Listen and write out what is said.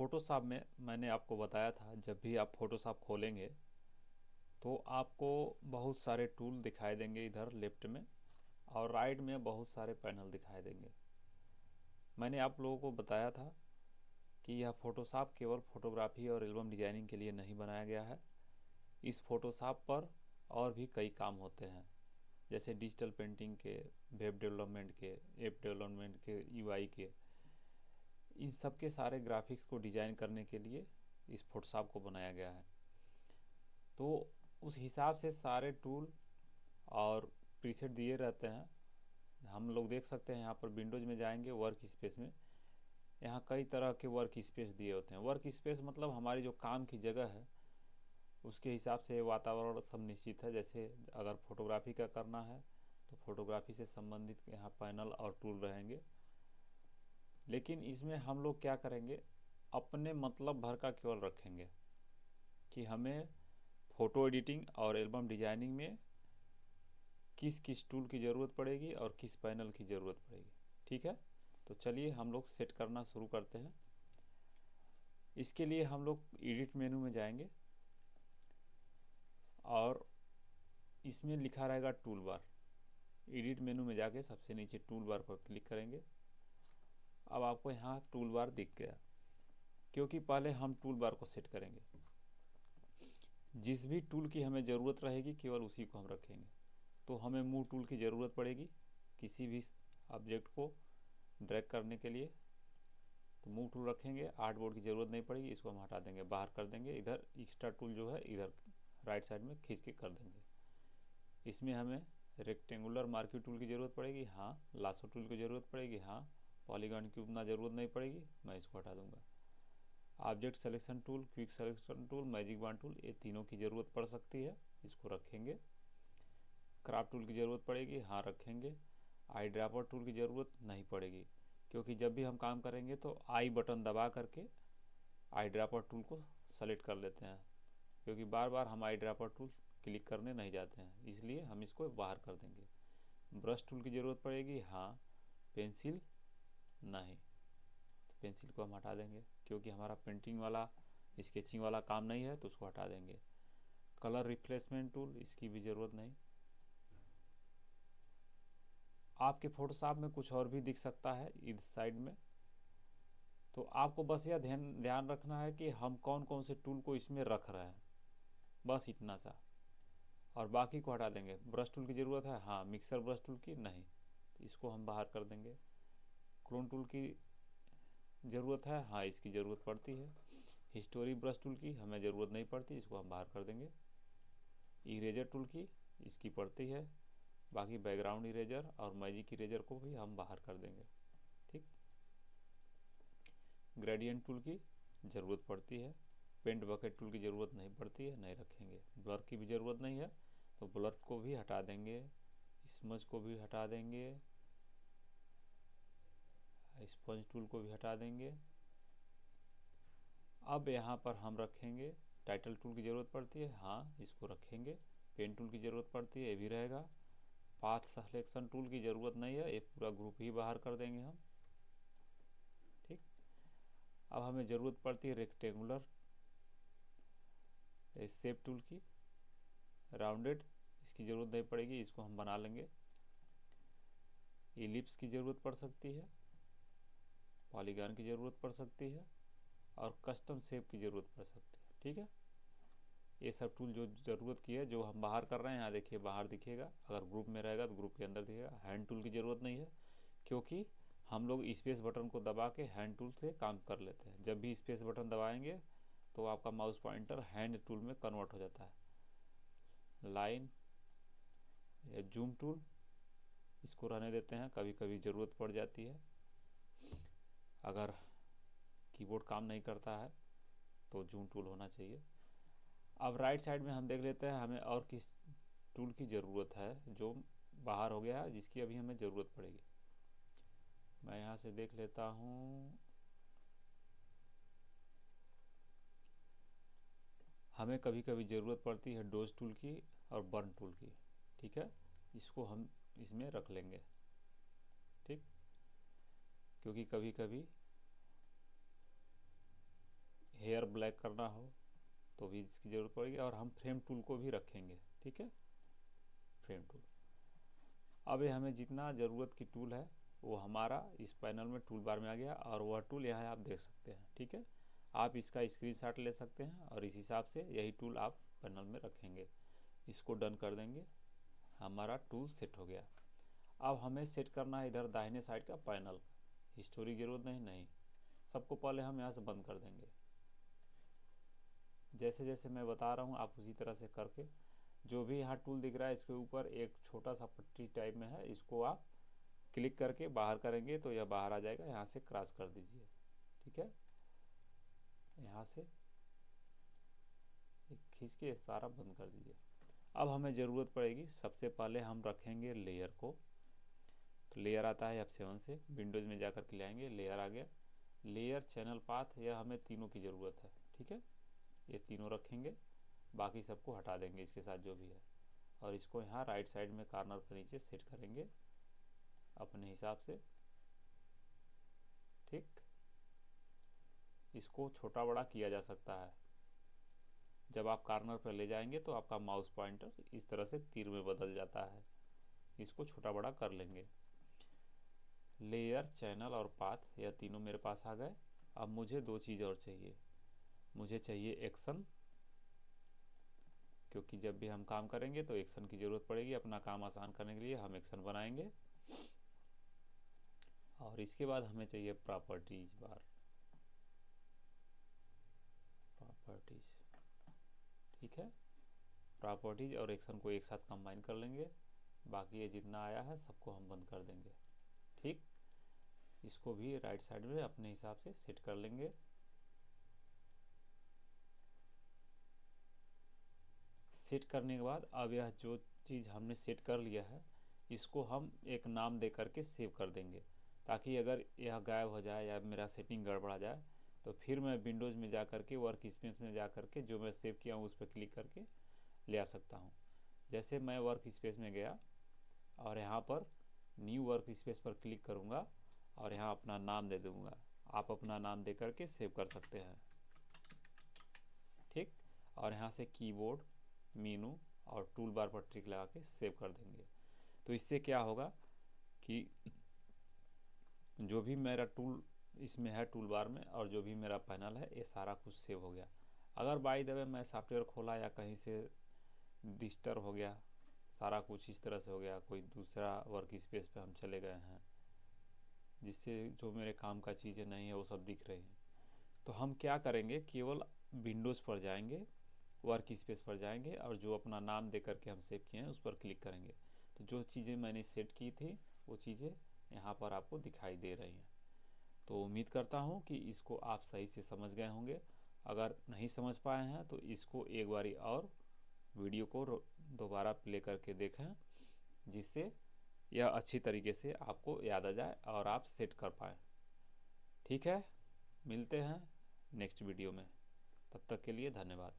Photoshop में मैंने आपको बताया था, जब भी आप फ़ोटोशॉप खोलेंगे तो आपको बहुत सारे टूल दिखाई देंगे। इधर लेफ्ट में और राइट में बहुत सारे पैनल दिखाई देंगे। मैंने आप लोगों को बताया था कि यह फ़ोटोशॉप केवल फ़ोटोग्राफी और एल्बम डिज़ाइनिंग के लिए नहीं बनाया गया है। इस फ़ोटोशॉप पर और भी कई काम होते हैं, जैसे डिजिटल पेंटिंग के, वेब डेवलपमेंट के, ऐप डेवलपमेंट के, यूआई के। इन सब के सारे ग्राफिक्स को डिज़ाइन करने के लिए इस फ़ोटोशॉप को बनाया गया है। तो उस हिसाब से सारे टूल और प्रीसेट दिए रहते हैं। हम लोग देख सकते हैं, यहाँ पर विंडोज़ में जाएंगे, वर्क स्पेस में, यहाँ कई तरह के वर्क स्पेस दिए होते हैं। वर्क स्पेस मतलब हमारी जो काम की जगह है उसके हिसाब से वातावरण सब निश्चित है। जैसे अगर फोटोग्राफी का करना है तो फोटोग्राफी से संबंधित यहाँ पैनल और टूल रहेंगे। लेकिन इसमें हम लोग क्या करेंगे, अपने मतलब भर का केवल रखेंगे कि हमें फ़ोटो एडिटिंग और एल्बम डिजाइनिंग में किस किस टूल की ज़रूरत पड़ेगी और किस पैनल की ज़रूरत पड़ेगी। ठीक है, तो चलिए हम लोग सेट करना शुरू करते हैं। इसके लिए हम लोग एडिट मेनू में जाएंगे और इसमें लिखा रहेगा टूल बार। एडिट मेनू में जाके सबसे नीचे टूल बार पर क्लिक करेंगे। अब आपको यहाँ टूल बार दिख गया, क्योंकि पहले हम टूल बार को सेट करेंगे। जिस भी टूल की हमें ज़रूरत रहेगी केवल उसी को हम रखेंगे। तो हमें मूव टूल की ज़रूरत पड़ेगी किसी भी ऑब्जेक्ट को ड्रैग करने के लिए, तो मूव टूल रखेंगे। आर्ट बोर्ड की ज़रूरत नहीं पड़ेगी, इसको हम हटा देंगे, बाहर कर देंगे। इधर एक्स्ट्रा टूल जो है इधर राइट साइड में खींच के कर देंगे। इसमें हमें रेक्टेंगुलर मार्क्यू टूल की ज़रूरत पड़ेगी, हाँ। लासो टूल की ज़रूरत पड़ेगी, हाँ। पॉलीगॉन की उतना ज़रूरत नहीं पड़ेगी, मैं इसको हटा दूंगा। Object selection tool, quick selection tool, magic bond tool, ये तीनों की ज़रूरत पड़ सकती है, इसको रखेंगे। क्राफ्ट टूल की ज़रूरत पड़ेगी, हाँ, रखेंगे। आई ड्रॉपर टूल की ज़रूरत नहीं पड़ेगी, क्योंकि जब भी हम काम करेंगे तो आई बटन दबा करके आई ड्रॉपर टूल को सेलेक्ट कर लेते हैं, क्योंकि बार बार हम आई ड्रॉपर टूल क्लिक करने नहीं जाते हैं, इसलिए हम इसको बाहर कर देंगे। ब्रश टूल की ज़रूरत पड़ेगी, हाँ। पेंसिल नहीं, तो पेंसिल को हम हटा देंगे, क्योंकि हमारा पेंटिंग वाला, स्केचिंग वाला काम नहीं है, तो उसको हटा देंगे। कलर रिप्लेसमेंट टूल, इसकी भी ज़रूरत नहीं। आपके फोटोशॉप में कुछ और भी दिख सकता है इस साइड में, तो आपको बस यह ध्यान रखना है कि हम कौन कौन से टूल को इसमें रख रहे हैं, बस इतना सा, और बाकी को हटा देंगे। ब्रश टूल की ज़रूरत है, हाँ। मिक्सर ब्रश टूल की नहीं, तो इसको हम बाहर कर देंगे। क्लोन टूल की ज़रूरत है, हाँ, इसकी ज़रूरत पड़ती है। हिस्टोरी ब्रश टूल की हमें ज़रूरत नहीं पड़ती, इसको हम बाहर कर देंगे। इरेजर टूल की इसकी पड़ती है, बाकी बैकग्राउंड इरेजर और मैजिक इरेजर को भी हम बाहर कर देंगे। ठीक। ग्रेडियंट टूल की ज़रूरत पड़ती है। पेंट बकेट टूल की ज़रूरत नहीं पड़ती है, नहीं रखेंगे। ब्लर की भी ज़रूरत नहीं है, तो ब्लर को भी हटा देंगे। स्मज को भी हटा देंगे। स्पंज टूल को भी हटा देंगे। अब यहाँ पर हम रखेंगे, टाइटल टूल की ज़रूरत पड़ती है, हाँ, इसको रखेंगे। पेन टूल की ज़रूरत पड़ती है, ये भी रहेगा। पाथ सिलेक्शन टूल की ज़रूरत नहीं है, ये पूरा ग्रुप ही बाहर कर देंगे हम। ठीक। अब हमें ज़रूरत पड़ती है रेक्टेंगुलर शेप टूल की, राउंडेड, इसकी ज़रूरत नहीं पड़ेगी, इसको हम बना लेंगे। इलिप्स की ज़रूरत पड़ सकती है, पॉलीगॉन की ज़रूरत पड़ सकती है, और कस्टम शेप की ज़रूरत पड़ सकती है। ठीक है, ये सब टूल जो ज़रूरत की है, जो हम बाहर कर रहे हैं, यहाँ देखिए बाहर दिखेगा। अगर ग्रुप में रहेगा तो ग्रुप के अंदर दिखेगा। हैंड टूल की ज़रूरत नहीं है, क्योंकि हम लोग स्पेस बटन को दबा के हैंड टूल से काम कर लेते हैं। जब भी स्पेस बटन दबाएंगे तो आपका माउस पॉइंटर हैंड टूल में कन्वर्ट हो जाता है। लाइन या जूम टूल, इसको रहने देते हैं, कभी कभी ज़रूरत पड़ जाती है। अगर कीबोर्ड काम नहीं करता है तो जूम टूल होना चाहिए। अब राइट साइड में हम देख लेते हैं हमें और किस टूल की ज़रूरत है, जो बाहर हो गया है, जिसकी अभी हमें ज़रूरत पड़ेगी। मैं यहाँ से देख लेता हूँ। हमें कभी कभी ज़रूरत पड़ती है डोज टूल की और बर्न टूल की। ठीक है, इसको हम इसमें रख लेंगे। ठीक, क्योंकि कभी कभी हेयर ब्लैक करना हो तो भी इसकी ज़रूरत पड़ेगी, और हम फ्रेम टूल को भी रखेंगे। ठीक है, फ्रेम टूल। अब ये हमें जितना ज़रूरत की टूल है वो हमारा इस पैनल में टूल बार में आ गया, और वह टूल यहाँ आप देख सकते हैं। ठीक है, आप इसका स्क्रीनशॉट ले सकते हैं और इस हिसाब से यही टूल आप पैनल में रखेंगे। इसको डन कर देंगे, हमारा टूल सेट हो गया। अब हमें सेट करना है इधर दाहिने साइड का पैनल। हिस्टोरी की जरूरत नहीं, सबको पहले हम यहाँ से बंद कर देंगे। जैसे जैसे मैं बता रहा हूँ आप उसी तरह से करके, जो भी यहाँ टूल दिख रहा है इसके ऊपर एक छोटा सा पट्टी टाइप में है, इसको आप क्लिक करके बाहर करेंगे तो यह बाहर आ जाएगा। यहाँ से क्रॉस कर दीजिए। ठीक है, यहाँ से खींच के सारा बंद कर दीजिए। अब हमें ज़रूरत पड़ेगी, सबसे पहले हम रखेंगे लेयर को। तो लेयर आता है F7 से, विंडोज़ में जाकर के ले आएंगे, लेयर आ गया। लेयर, चैनल पाथ, यह हमें तीनों की ज़रूरत है। ठीक है, ये तीनों रखेंगे, बाकी सबको हटा देंगे इसके साथ जो भी है, और इसको यहाँ राइट साइड में कॉर्नर पर नीचे सेट करेंगे अपने हिसाब से। ठीक, इसको छोटा बड़ा किया जा सकता है। जब आप कॉर्नर पर ले जाएंगे तो आपका माउस पॉइंटर इस तरह से तीर में बदल जाता है। इसको छोटा बड़ा कर लेंगे। लेयर, चैनल और पाथ, यह तीनों मेरे पास आ गए। अब मुझे दो चीज़ और चाहिए। मुझे चाहिए एक्शन, क्योंकि जब भी हम काम करेंगे तो एक्शन की ज़रूरत पड़ेगी। अपना काम आसान करने के लिए हम एक्शन बनाएंगे। और इसके बाद हमें चाहिए प्रॉपर्टीज बार, प्रॉपर्टीज। ठीक है, प्रॉपर्टीज और एक्शन को एक साथ कंबाइन कर लेंगे। बाकी ये जितना आया है सबको हम बंद कर देंगे। ठीक, इसको भी राइट साइड में अपने हिसाब से सेट कर लेंगे। सेट करने के बाद अब यह जो चीज़ हमने सेट कर लिया है इसको हम एक नाम दे करके सेव कर देंगे, ताकि अगर यह गायब हो जाए या मेरा सेटिंग गड़बड़ा जाए तो फिर मैं विंडोज़ में जा करके वर्क स्पेस में जा करके जो मैं सेव किया हूँ उस पर क्लिक करके ले आ सकता हूँ। जैसे मैं वर्क स्पेस में गया और यहाँ पर न्यू वर्क स्पेस पर क्लिक करूँगा और यहाँ अपना नाम दे दूँगा। आप अपना नाम दे करके सेव कर सकते हैं। ठीक, और यहाँ से कीबोर्ड, मेनू और टूल बार पर टिक लगा के सेव कर देंगे। तो इससे क्या होगा कि जो भी मेरा टूल इसमें है टूल बार में और जो भी मेरा पैनल है ये सारा कुछ सेव हो गया। अगर बाय द वे मैं सॉफ्टवेयर खोला या कहीं से डिस्टर्ब हो गया, सारा कुछ इस तरह से हो गया, कोई दूसरा वर्क स्पेस पे हम चले गए हैं जिससे जो मेरे काम का चीज़ें नहीं है वो सब दिख रही हैं, तो हम क्या करेंगे, केवल विंडोज़ पर जाएंगे, वर्क स्पेस पर जाएंगे और जो अपना नाम दे करके हम सेव किए हैं उस पर क्लिक करेंगे। तो जो चीज़ें मैंने सेट की थी वो चीज़ें यहाँ पर आपको दिखाई दे रही हैं। तो उम्मीद करता हूँ कि इसको आप सही से समझ गए होंगे। अगर नहीं समझ पाए हैं तो इसको एक बारी और वीडियो को दोबारा प्ले करके देखें, जिससे यह अच्छी तरीके से आपको याद आ जाए और आप सेट कर पाएँ। ठीक है, मिलते हैं नेक्स्ट वीडियो में, तब तक के लिए धन्यवाद।